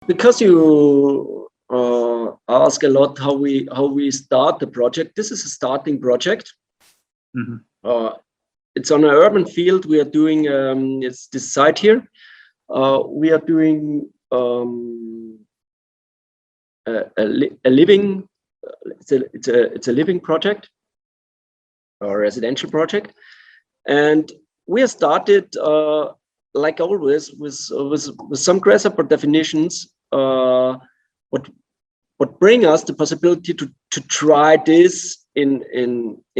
Because you ask a lot how we start the project. This is a starting project. Mm-hmm. It's on an urban field. We are doing it's this site here. We are doing a living. It's a living project, or residential project, and we have started like always with some GrassHopper definitions. What bring us the possibility to try this in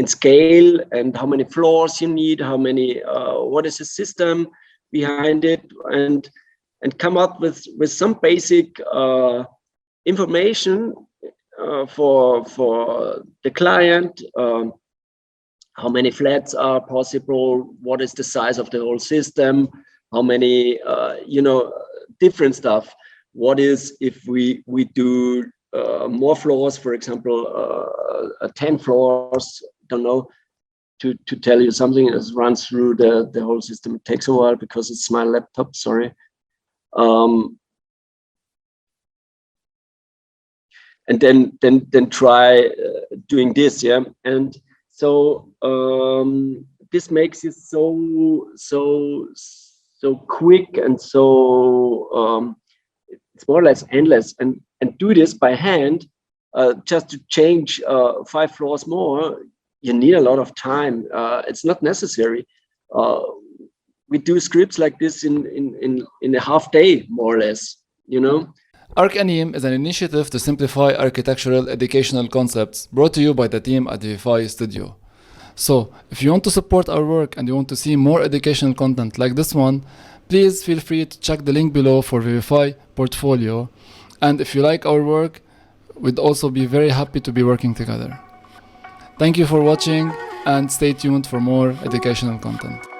scale, and how many floors you need, how many what is the system behind it, and come up with some basic information for the client. How many flats are possible, what is the size of the whole system, how many different stuff. What is if we do more floors, for example, 10 floors, don't know, to tell you something that runs through the whole system. It takes a while because it's my laptop, sorry. And then try doing this, yeah. And so this makes it so quick, and so it's more or less endless. And do this by hand, just to change 5 floors more, you need a lot of time. It's not necessary. We do scripts like this in a half day, more or less, Archanime is an initiative to simplify architectural educational concepts, brought to you by the team at Vivify Studio. So, if you want to support our work and you want to see more educational content like this one, please feel free to check the link below for Vivify Portfolio. And if you like our work, we'd also be very happy to be working together. Thank you for watching, and stay tuned for more educational content.